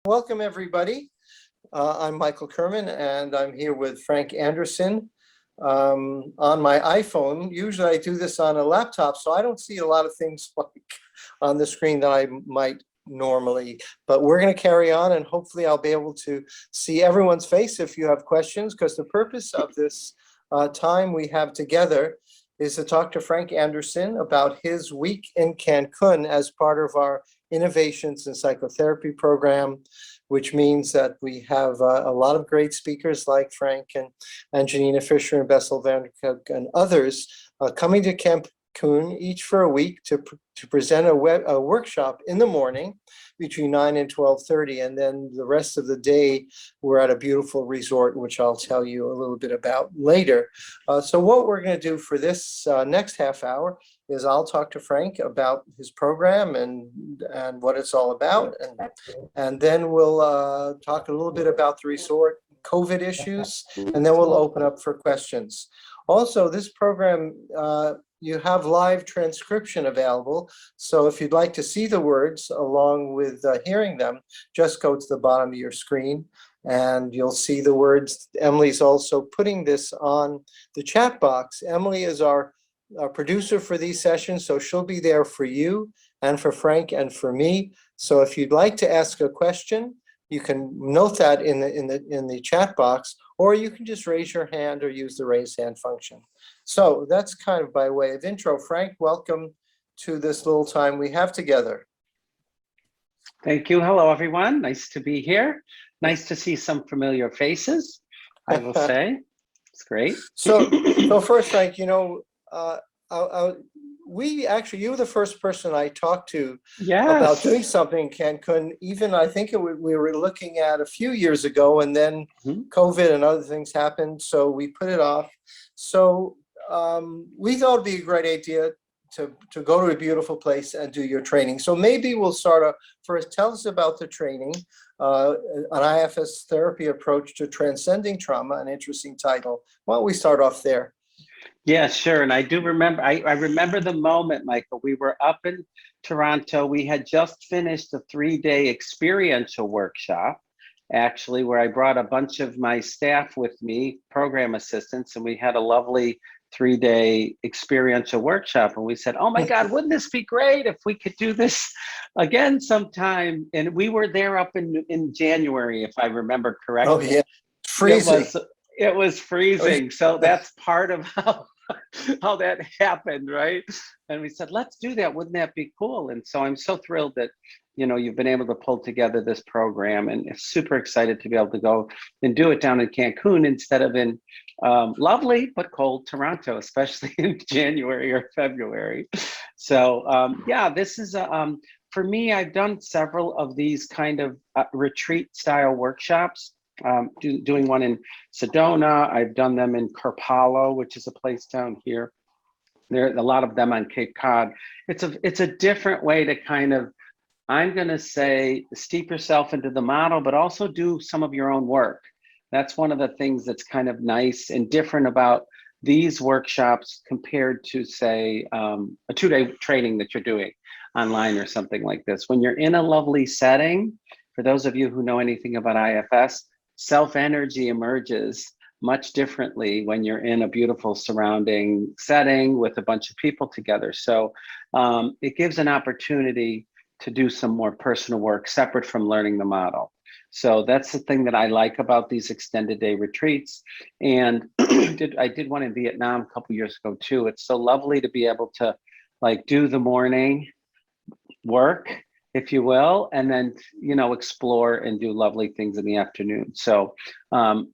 Welcome, everybody. I'm Michael Kerman, and I'm here with Frank Anderson on my iPhone. Usually I do this on a laptop, so I don't see a lot of things like on the screen that I might normally, but we're going to carry on, and hopefully I'll be able to see everyone's face if you have questions, because the purpose of this time we have together is to talk to Frank Anderson about his week in Cancun as part of our Innovations in Psychotherapy program, which means that we have a lot of great speakers like Frank and Janina Fisher and Bessel van der Kolk and others coming to Cancun each for a week to present a workshop in the morning between 9 and 12:30, and then the rest of the day we're at a beautiful resort, which I'll tell you a little bit about later. So what we're going to do for this next half hour is I'll talk to Frank about his program and what it's all about, and then we'll talk a little bit about the resort COVID issues, and then we'll open up for questions. Also, this program, you have live transcription available, so if you'd like to see the words along with hearing them, just go to the bottom of your screen and you'll see the words. Emily's also putting this on the chat box. Emily is our producer for these sessions, so she'll be there for you and for Frank and for me. So if you'd like to ask a question, you can note that in the chat box, or you can just raise your hand or use the raise hand function. So that's kind of by way of intro. Frank, welcome to this little time we have together. Thank you. Hello, everyone. Nice to be here. Nice to see some familiar faces, I will say. It's great. So first, Frank, you know, you were the first person I talked to about doing something in Cancun. Even I think we were looking at a few years ago, and then COVID and other things happened, so we put it off. So we thought it'd be a great idea to go to a beautiful place and do your training. So maybe we'll start off first. Tell us about the training, an IFS therapy approach to transcending trauma, an interesting title. Why don't we start off there? Yeah, sure. And I do remember, I remember the moment, Michael. We were up in Toronto. We had just finished a 3-day experiential workshop, actually, where I brought a bunch of my staff with me, program assistants, and we had a lovely 3-day experiential workshop. And we said, oh my God, wouldn't this be great if we could do this again sometime? And we were there up in January, if I remember correctly. Oh yeah, freezing. It was freezing. So that's part of how that happened, right? And we said, let's do that. Wouldn't that be cool? And so I'm so thrilled that, you know, you've been able to pull together this program, and super excited to be able to go and do it down in Cancun instead of in lovely but cold Toronto, especially in January or February. So yeah, this is for me, I've done several of these kind of retreat style workshops. Doing one in Sedona. I've done them in Karpalo, which is a place down here. There are a lot of them on Cape Cod. It's a different way to kind of, I'm going to say, steep yourself into the model, but also do some of your own work. That's one of the things that's kind of nice and different about these workshops compared to, say, a 2-day training that you're doing online or something like this. When you're in a lovely setting, for those of you who know anything about IFS, self-energy emerges much differently when you're in a beautiful surrounding setting with a bunch of people together. So it gives an opportunity to do some more personal work separate from learning the model. So that's the thing that I like about these extended day retreats. And I did one in Vietnam a couple years ago too. It's so lovely to be able to like do the morning work, if you will, and then, you know, explore and do lovely things in the afternoon. So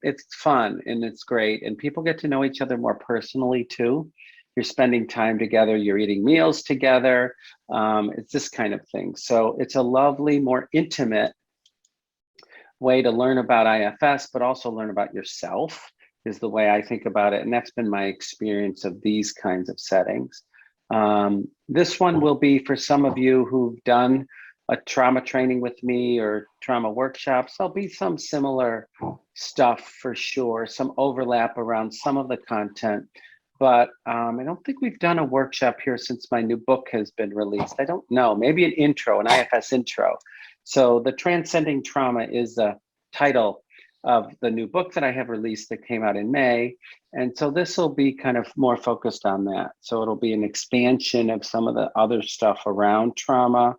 it's fun and it's great. And people get to know each other more personally too. You're spending time together, you're eating meals together. It's this kind of thing. So it's a lovely, more intimate way to learn about IFS, but also learn about yourself is the way I think about it. And that's been my experience of these kinds of settings. This one will be for some of you who've done a trauma training with me or trauma workshops. There'll be some similar stuff for sure, some overlap around some of the content, but I don't think we've done a workshop here since my new book has been released. I don't know, maybe an intro, an IFS intro. So the Transcending Trauma is the title of the new book that I have released that came out in May. And so this will be kind of more focused on that. So it'll be an expansion of some of the other stuff around trauma.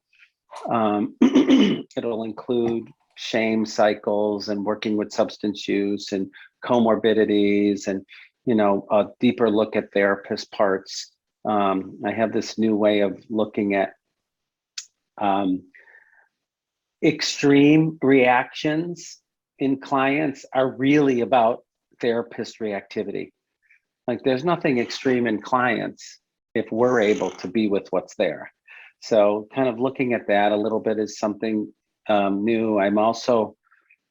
It'll include shame cycles and working with substance use and comorbidities and, you know, a deeper look at therapist parts. I have this new way of looking at extreme reactions in clients are really about therapist reactivity. Like there's nothing extreme in clients if we're able to be with what's there. So kind of looking at that a little bit is something new. I'm also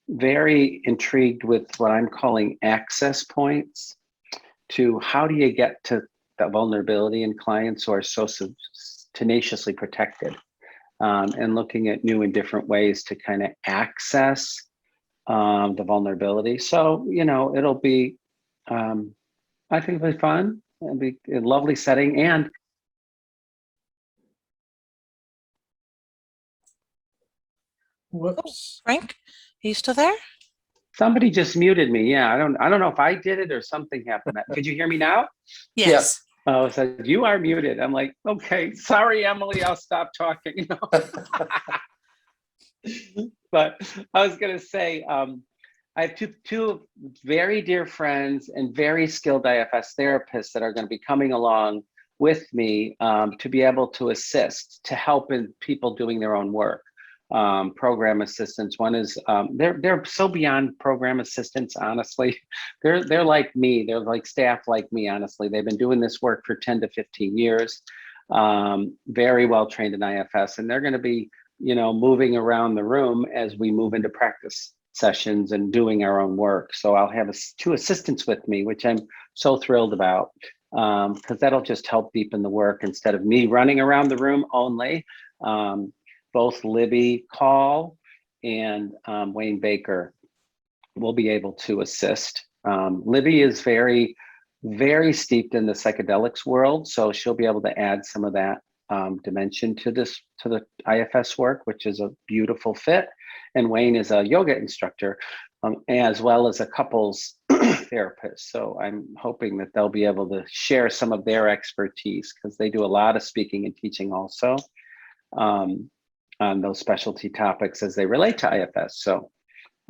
very intrigued with what I'm calling access points to how do you get to the vulnerability in clients who are so tenaciously protected, and looking at new and different ways to kind of access the vulnerability. So, you know, it'll be, I think it'll be fun. It'll be a lovely setting. And Whoops. Frank, are you still there? somebody just muted me. Yeah, I don't know if I did it or something happened. Could you hear me now? Yes. Oh, it said you are muted. I'm like, okay, sorry, Emily, I'll stop talking. But I was gonna say, I have two very dear friends and very skilled IFS therapists that are going to be coming along with me to be able to assist, to help in people doing their own work. Program assistants. One is they're so beyond program assistants. Honestly, they're like me. They're like staff like me. Honestly, they've been doing this work for 10 to 15 years. Very well trained in IFS, and they're going to be, you know, moving around the room as we move into practice sessions and doing our own work. So I'll have two assistants with me, which I'm so thrilled about, because that'll just help deepen the work instead of me running around the room only. Both Libby Call and Wayne Baker will be able to assist. Libby is very, very steeped in the psychedelics world, so she'll be able to add some of that dimension to the IFS work, which is a beautiful fit. And Wayne is a yoga instructor, as well as a couples therapist. So I'm hoping that they'll be able to share some of their expertise, because they do a lot of speaking and teaching also on those specialty topics as they relate to IFS. So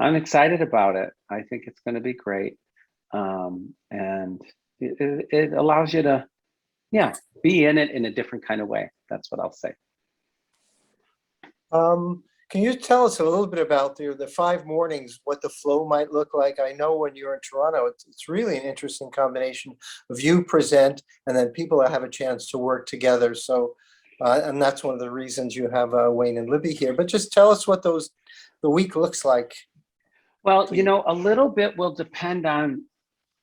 I'm excited about it. I think it's going to be great. And it allows you to, yeah, be in it in a different kind of way. That's what I'll say. Can you tell us a little bit about the 5 mornings, what the flow might look like? I know when you're in Toronto, it's really an interesting combination of you present and then people that have a chance to work together. So, and that's one of the reasons you have Wayne and Libby here. But just tell us what the week looks like. Well, you know, a little bit will depend on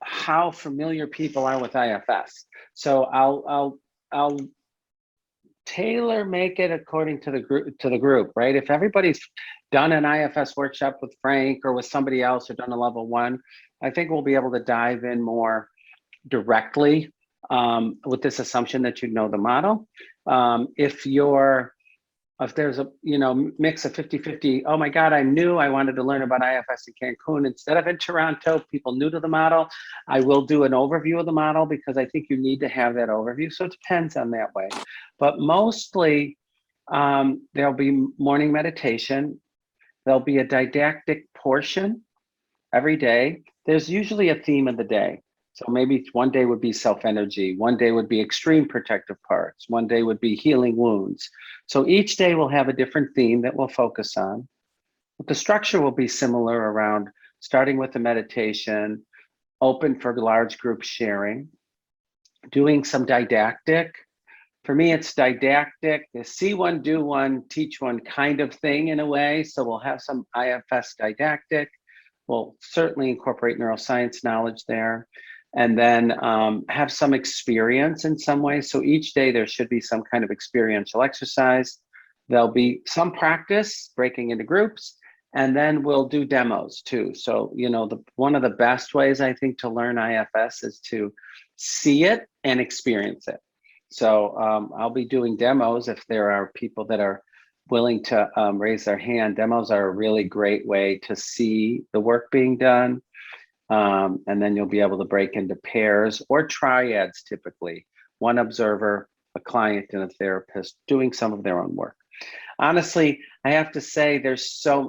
how familiar people are with IFS. So I'll tailor make it according to the group, right? If everybody's done an IFS workshop with Frank or with somebody else or done a level 1, I think we'll be able to dive in more directly with this assumption that you know the model. If there's a, you know, mix of 50-50, oh my God, I knew I wanted to learn about IFS in Cancun instead of in Toronto, people new to the model, I will do an overview of the model because I think you need to have that overview. So it depends on that way. But mostly there'll be morning meditation. There'll be a didactic portion every day. There's usually a theme of the day. So maybe one day would be self-energy, one day would be extreme protective parts, one day would be healing wounds. So each day will have a different theme that we'll focus on. But the structure will be similar around starting with the meditation, open for large group sharing, doing some didactic. For me, it's didactic, the see one, do one, teach one kind of thing in a way. So we'll have some IFS didactic. We'll certainly incorporate neuroscience knowledge there. And then have some experience in some way. So each day there should be some kind of experiential exercise. There'll be some practice, breaking into groups, and then we'll do demos too. So, you know, one of the best ways I think to learn IFS is to see it and experience it. So I'll be doing demos if there are people that are willing to raise their hand, demos are a really great way to see the work being done. And then you'll be able to break into pairs or triads, typically. One observer, a client, and a therapist doing some of their own work. Honestly, I have to say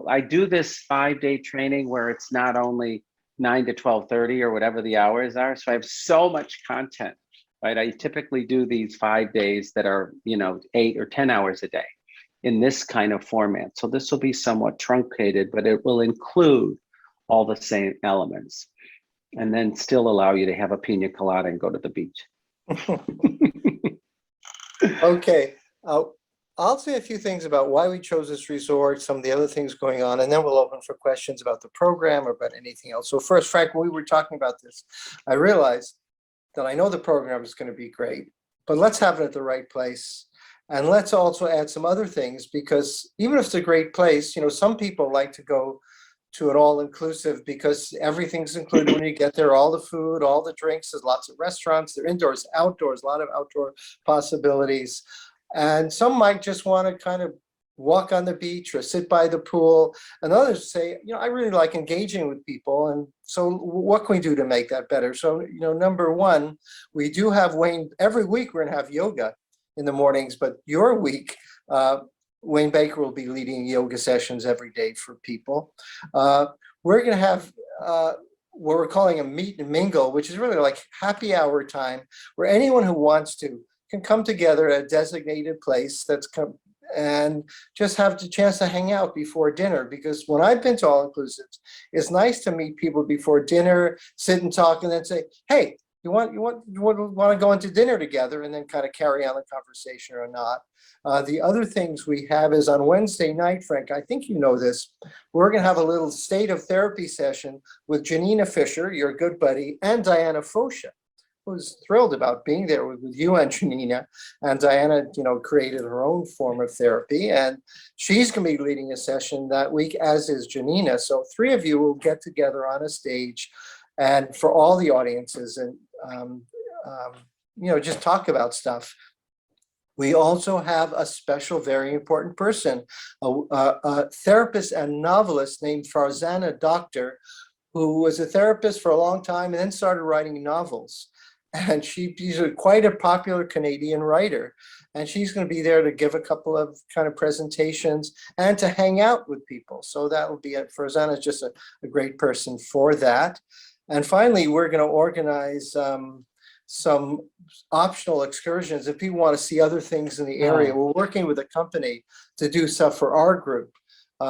I do this 5-day training where it's not only 9 to 12:30 or whatever the hours are. So I have so much content, right? I typically do these 5 days that are, 8 or 10 hours a day in this kind of format. So this will be somewhat truncated, but it will include all the same elements and then still allow you to have a pina colada and go to the beach. Okay. I'll say a few things about why we chose this resort, some of the other things going on, and then we'll open for questions about the program or about anything else. So first, Frank, when we were talking about this, I realized that I know the program is going to be great, but let's have it at the right place. And let's also add some other things, because even if it's a great place, some people like to go to an all-inclusive because everything's included when you get there, all the food, all the drinks, there's lots of restaurants, they're indoors, outdoors, a lot of outdoor possibilities. And some might just want to kind of walk on the beach or sit by the pool. And others say, I really like engaging with people. And so what can we do to make that better? So, number one, we do have Wayne, every week we're going to have yoga in the mornings, but your week, Wayne Baker will be leading yoga sessions every day for people. We're going to have what we're calling a meet and mingle, which is really like happy hour time, where anyone who wants to can come together at a designated place and just have the chance to hang out before dinner. Because when I've been to all inclusives, it's nice to meet people before dinner, sit and talk, and then say, hey, you want to go into dinner together, and then kind of carry on the conversation or not. The other things we have is on Wednesday night, Frank, I think you know this, we're going to have a little state of therapy session with Janina Fisher, your good buddy, and Diana Fosha, who's thrilled about being there with you and Janina. And Diana, created her own form of therapy, and she's going to be leading a session that week, as is Janina. So 3 of you will get together on a stage, and for all the audiences, and just talk about stuff. We also have a special, very important person, a therapist and novelist named Farzana Doctor, who was a therapist for a long time and then started writing novels. And she's quite a popular Canadian writer. And she's going to be there to give a couple of kind of presentations and to hang out with people. So that will be it. Farzana is just a great person for that. And finally, we're going to organize some optional excursions if people want to see other things in the area. We're working with a company to do stuff for our group.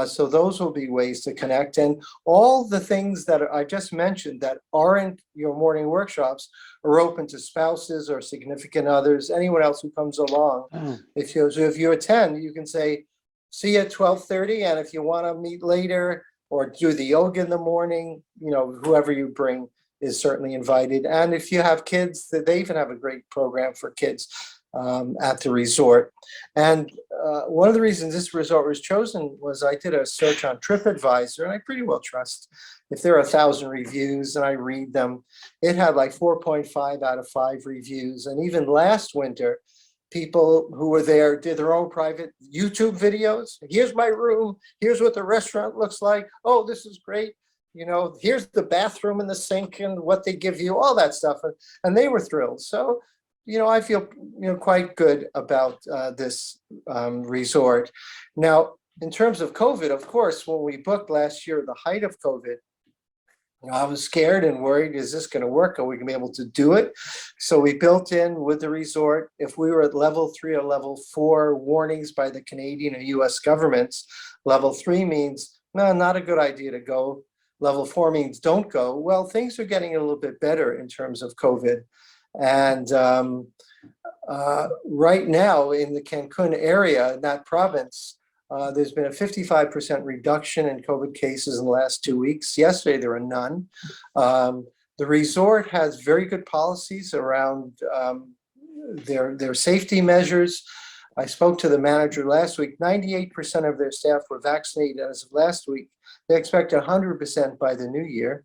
So those will be ways to connect. And all the things that I just mentioned that aren't your morning workshops are open to spouses or significant others, anyone else who comes along. If you attend, you can say, see you at 12:30. And if you want to meet later or do the yoga in the morning, whoever you bring is certainly invited. And if you have kids, they even have a great program for kids at the resort. And one of the reasons this resort was chosen was I did a search on TripAdvisor, and I pretty well trust if there are 1,000 reviews and I read them, it had like 4.5 out of 5 reviews. And even last winter, people who were there did their own private YouTube videos. Here's my room. Here's what the restaurant looks like. Oh, this is great. Here's the bathroom and the sink and what they give you, all that stuff. And they were thrilled. So, I feel, quite good about this resort. Now, in terms of COVID, of course, when we booked last year, the height of COVID, I was scared and worried, is this going to work? Are we going to be able to do it? So we built in with the resort, if we were at level 3 or level 4 warnings by the Canadian and US governments, level 3 means, no, not a good idea to go. Level 4 means don't go. Well, things are getting a little bit better in terms of COVID. And right now in the Cancun area, in that province, there's been a 55% reduction in COVID cases in the last 2 weeks. Yesterday, there were none. The resort has very good policies around their safety measures. I spoke to the manager last week. 98% of their staff were vaccinated as of last week. They expect 100% by the new year.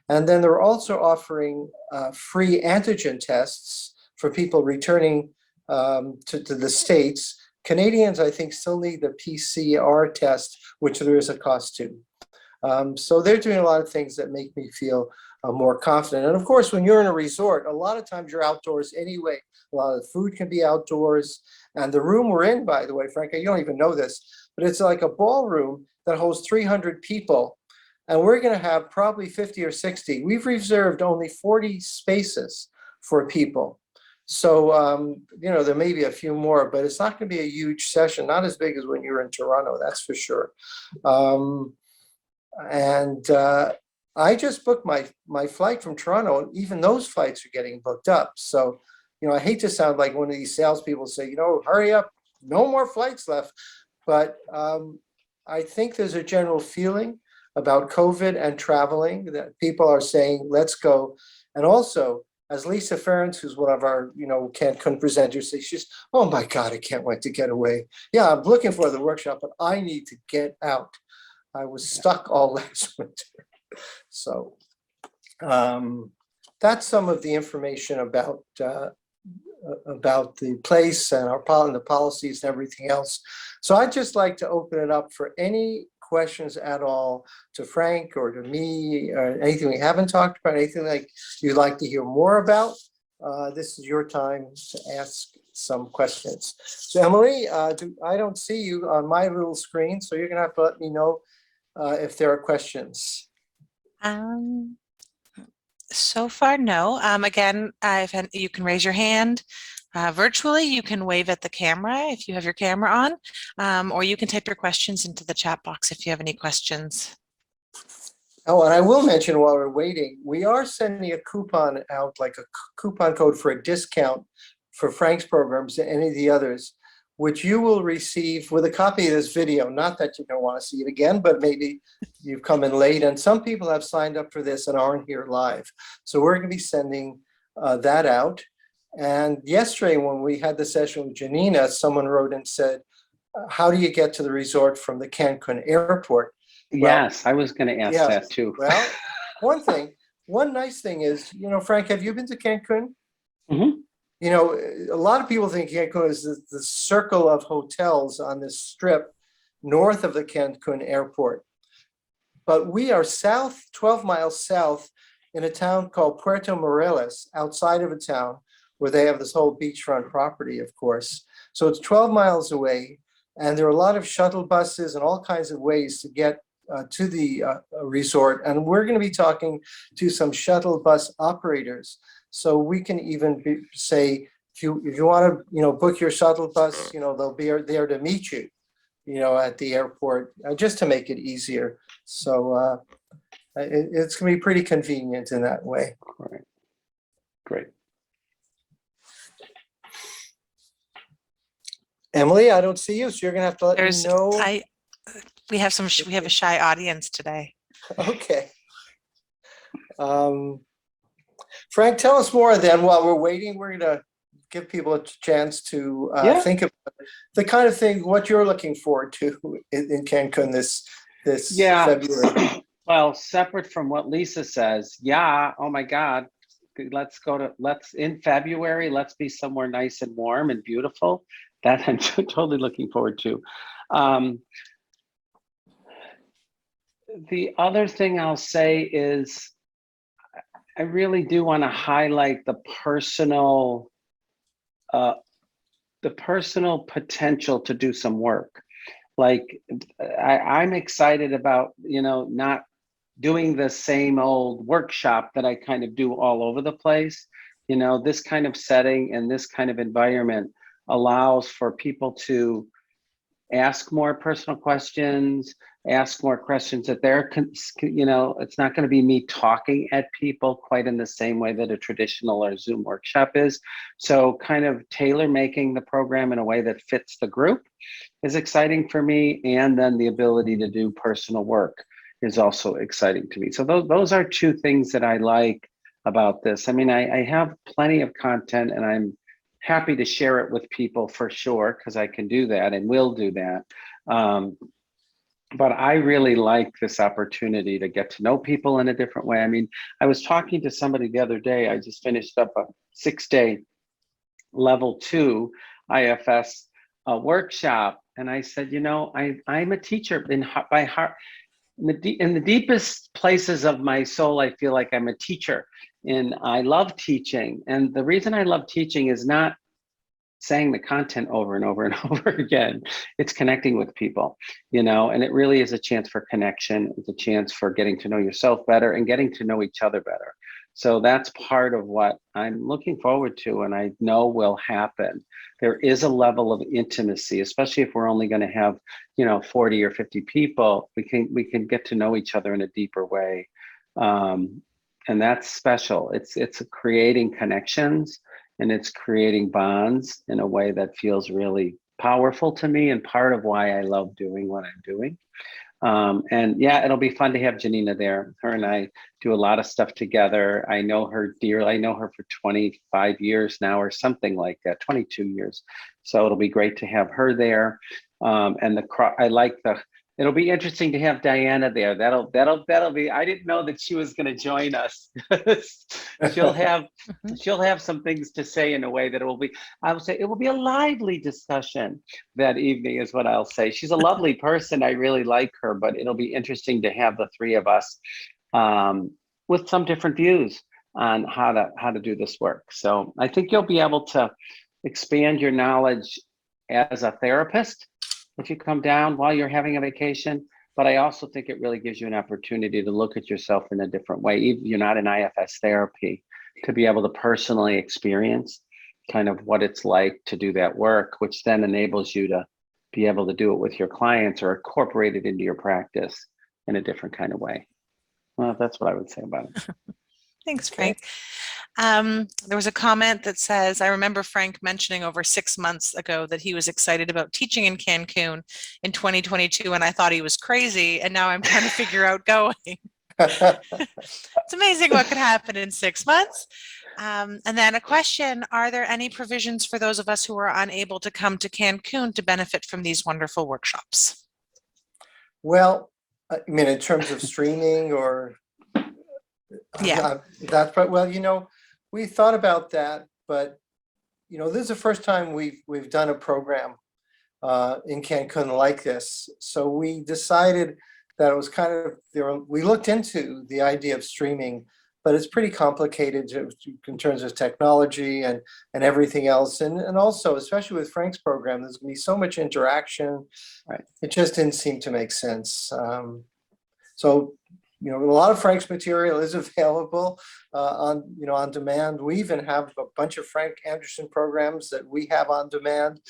And then they're also offering free antigen tests for people returning to the States Canadians, I think, still need the PCR test, which there is a cost to. So they're doing a lot of things that make me feel more confident. And of course, when you're in a resort, a lot of times you're outdoors anyway. A lot of the food can be outdoors. And the room we're in, by the way, Frank, you don't even know this, but it's like a ballroom that holds 300 people. And we're going to have probably 50 or 60. We've reserved only 40 spaces for people. So, there may be a few more, but it's not going to be a huge session, not as big as when you're in Toronto, that's for sure. I just booked my flight from Toronto, and even those flights are getting booked up. So, I hate to sound like one of these salespeople say, hurry up, no more flights left. But I think there's a general feeling about COVID and traveling that people are saying, let's go. And also, as Lisa Ferentz, who's one of our, Cancun presenters, says, she's, oh my God, I can't wait to get away. Yeah, I'm looking for the workshop, but I need to get out. I was stuck all last winter. So that's some of the information about the place and the policies and everything else. So I'd just like to open it up for any questions at all to Frank or to me, or anything we haven't talked about, anything like you'd like to hear more about. This is your time to ask some questions. So Emily, I don't see you on my little screen, so you're gonna have to let me know if there are questions. So far, no. Again, you can raise your hand. Virtually, you can wave at the camera if you have your camera on, or you can type your questions into the chat box if you have any questions. Oh, and I will mention while we're waiting, we are sending a coupon out, like a coupon code for a discount for Frank's programs and any of the others, which you will receive with a copy of this video. Not that you don't want to see it again, but maybe you've come in late, and some people have signed up for this and aren't here live. So we're going to be sending that out. And yesterday, when we had the session with Janina, someone wrote and said, how do you get to the resort from the Cancun airport? Yes, I was going to ask that too. Well, one nice thing is, Frank, have you been to Cancun? Mm-hmm. A lot of people think Cancun is the circle of hotels on this strip north of the Cancun airport. But we are 12 miles south in a town called Puerto Morelos, outside of a town where they have this whole beachfront property, of course. So it's 12 miles away, and there are a lot of shuttle buses and all kinds of ways to get to the resort. And we're going to be talking to some shuttle bus operators. So we can even say, if you want to, book your shuttle bus, they'll be there to meet you, at the airport, just to make it easier. So it's going to be pretty convenient in that way. All right. Great. Emily, I don't see you, so you're going to have to let me know. We have a shy audience today. Okay. Frank, tell us more then. While we're waiting, we're going to give people a chance to think about the kind of thing, what you're looking forward to in Cancun this February. Well, separate from what Lisa says, oh my God, in February, let's be somewhere nice and warm and beautiful. That I'm totally looking forward to. The other thing I'll say is, I really do want to highlight the personal potential to do some work. Like I'm excited about, not doing the same old workshop that I kind of do all over the place. This kind of setting and this kind of environment allows for people to ask more personal questions, ask more questions that it's not going to be me talking at people quite in the same way that a traditional or Zoom workshop is. So kind of tailor making the program in a way that fits the group is exciting for me. And then the ability to do personal work is also exciting to me. So those are two things that I like about this. I mean, I have plenty of content, and I'm happy to share it with people for sure, because I can do that and will do that. But I really like this opportunity to get to know people in a different way. I mean, I was talking to somebody the other day. I just finished up a 6-day level 2 IFS a workshop, and I said, you know, I'm a teacher by heart. In the deepest places of my soul, I feel like I'm a teacher, and I love teaching. And the reason I love teaching is not saying the content over and over and over again. It's connecting with people, you know, and it really is a chance for connection. It's a chance for getting to know yourself better and getting to know each other better. So that's part of what I'm looking forward to, and I know will happen. There is a level of intimacy, especially if we're only going to have, you know, 40 or 50 people. We can get to know each other in a deeper way, and that's special. It's creating connections, and it's creating bonds in a way that feels really powerful to me, and part of why I love doing what I'm doing. And yeah, it'll be fun to have Janina there. Her and I do a lot of stuff together. I know her dearly. I know her for 25 years now, or something like that, 22 years. So it'll be great to have her there. And it'll be interesting to have Diana there. That'll be, I didn't know that she was going to join us. she'll have some things to say in a way that I will say it will be a lively discussion that evening, is what I'll say. She's a lovely person. I really like her, but it'll be interesting to have the three of us with some different views on how to do this work. So I think you'll be able to expand your knowledge as a therapist if you come down while you're having a vacation. But I also think it really gives you an opportunity to look at yourself in a different way. Even if you're not in IFS therapy, to be able to personally experience kind of what it's like to do that work, which then enables you to be able to do it with your clients or incorporate it into your practice in a different kind of way. Well, that's what I would say about it. Thanks, Frank. There was a comment that says, I remember Frank mentioning over 6 months ago that he was excited about teaching in Cancun in 2022, and I thought he was crazy, and now I'm trying to figure out going. It's amazing what could happen in 6 months. And then a question, are there any provisions for those of us who are unable to come to Cancun to benefit from these wonderful workshops? Well, I mean, in terms of streaming or... Yeah. That's right. Well, you know, we thought about that, but you know, this is the first time we've done a program in Cancun like this. So we decided that it was kind of we looked into the idea of streaming, but it's pretty complicated in terms of technology and everything else, and also especially with Frank's program, there's going to be so much interaction. Right. It just didn't seem to make sense. So. You know, a lot of Frank's material is available on demand. We even have a bunch of Frank Anderson programs that we have on demand,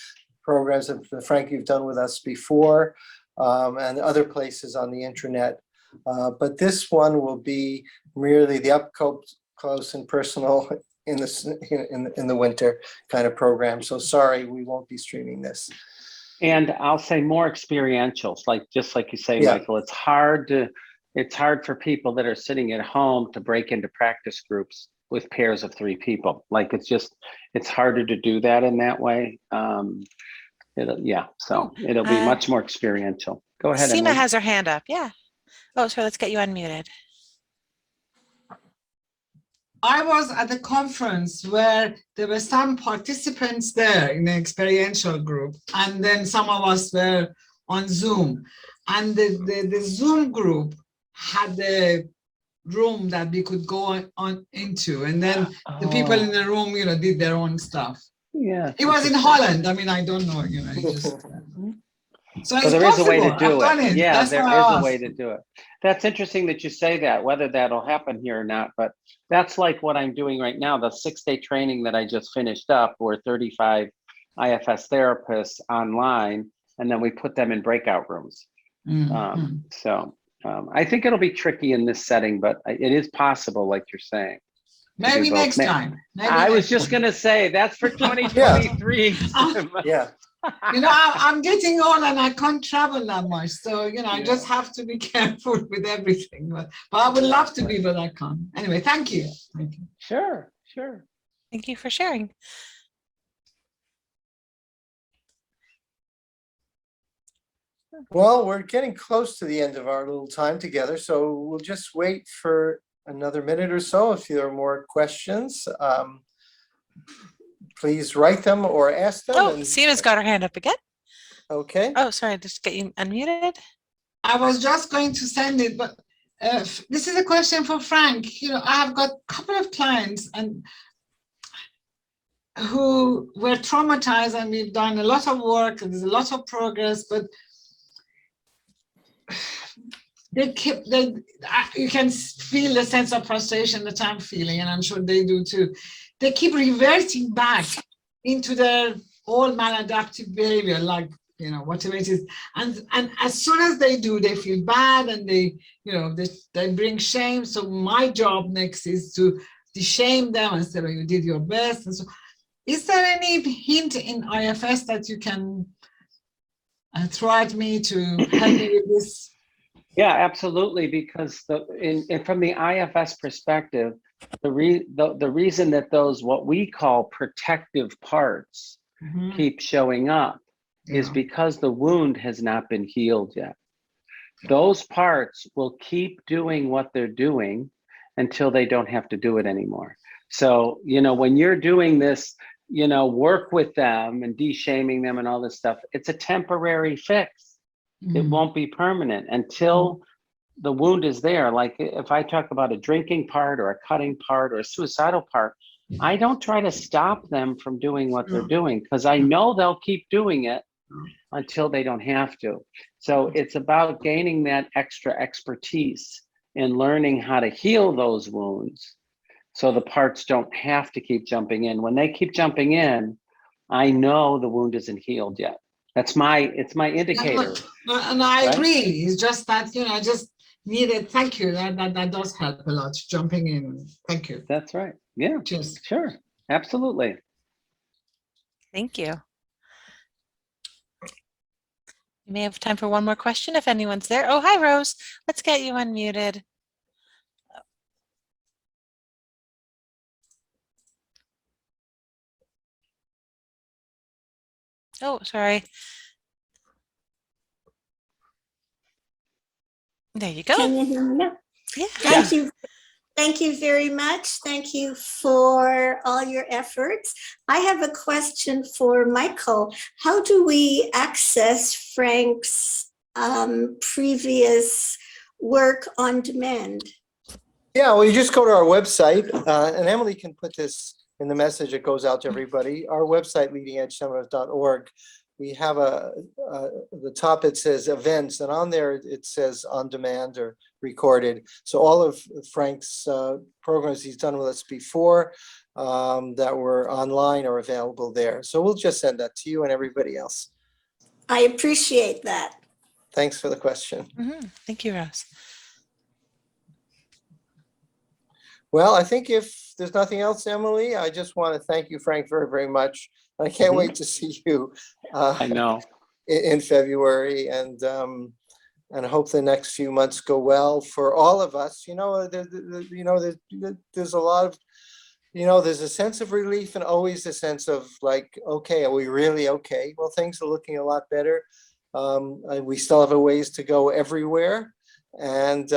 programs that Frank, you've done with us before, and other places on the intranet. But this one will be merely the up close and personal in the winter kind of program. So sorry, we won't be streaming this. And I'll say more experiential, just like you say, Yeah. Michael. It's hard for people that are sitting at home to break into practice groups with pairs of 3 people. Like it's harder to do that in that way. It'll be much more experiential. Go ahead. Syma Emily. has her hand up. Yeah. Oh, sorry, let's get you unmuted. I was at a conference where there were some participants there in the experiential group, and then some of us were on Zoom. And the Zoom group had a room that we could go on into, and then the people in the room, you know, did their own stuff. Yeah. It was in Holland. I mean, I don't know, you know, it just. So it's there is a way to possible. do I've done it. it. Yeah, That's there why is I a asked. way to do it. That's interesting that you say that, whether that'll happen here or not. But that's like what I'm doing right now, the 6-day training that I just finished up, where 35 IFS therapists online, and then we put them in breakout rooms. I think it'll be tricky in this setting, but it is possible, like you're saying. Maybe next time. I was just going to say, that's for 2023. Yeah. You know, I'm getting old and I can't travel that much. So, you know, I just have to be careful with everything. But I would love to be, but I can't. Anyway, thank you. Thank you. Sure. Thank you for sharing. Well, we're getting close to the end of our little time together, so we'll just wait for another minute or so if there are more questions. please write them or ask them. Oh, And Syma's got her hand up again. okay. Oh, sorry, just get you unmuted. I was just going to send it, but this is a question for Frank. You know, I have got a couple of clients and who were traumatized, and we've done a lot of work and there's a lot of progress, but you can feel the sense of frustration that I'm feeling, and I'm sure they do too. They keep reverting back into their old maladaptive behavior, like, you know, whatever it is. And as soon as they do, they feel bad, and they bring shame. So my job next is to de-shame them and say, well, you did your best. And so, is there any hint in IFS that you can throw at me to help me with this? Yeah, absolutely. Because from the IFS perspective, the reason that those what we call protective parts keep showing up is because the wound has not been healed yet. Those parts will keep doing what they're doing until they don't have to do it anymore. So, you know, when you're doing this, you know, work with them and de-shaming them and all this stuff, it's a temporary fix. It won't be permanent until the wound is there. Like if I talk about a drinking part or a cutting part or a suicidal part, I don't try to stop them from doing what they're doing, because I know they'll keep doing it until they don't have to. So it's about gaining that extra expertise in learning how to heal those wounds so the parts don't have to keep jumping in. When they keep jumping in, I know the wound isn't healed yet. It's my indicator. And I agree. It's just that, you know, I just needed, thank you. That does help a lot, jumping in. Thank you. That's right. Yeah, Cheers. sure. Absolutely. Thank you. We may have time for one more question if anyone's there. Oh, hi, Rose. Let's get you unmuted. Oh, sorry. There you go. Can you hear me now? Yeah. Thank you. Thank you very much. Thank you for all your efforts. I have a question for Michael. How do we access Frank's previous work on demand? Yeah, well, you just go to our website, and Emily can put this in the message that goes out to everybody. Our website, leadingedgeseminars.org. We have the top, it says events, and on there it says on demand or recorded. So all of Frank's programs he's done with us before that were online are available there. So we'll just send that to you and everybody else. I appreciate that. Thanks for the question. Thank you, Rose. Well, I think if there's nothing else, Emily, I just want to thank you, Frank, very, very much. I can't wait to see you. I know. In February, and I hope the next few months go well for all of us. You know, there's a lot of, you know, there's a sense of relief and always a sense of like, okay, are we really okay? Well, things are looking a lot better. We still have a ways to go everywhere, and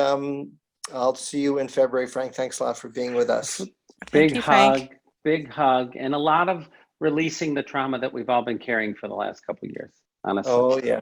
I'll see you in February, Frank. Thanks a lot for being with us. Thank you, Frank. Big hug, and a lot of releasing the trauma that we've all been carrying for the last couple of years, honestly. Oh, yeah.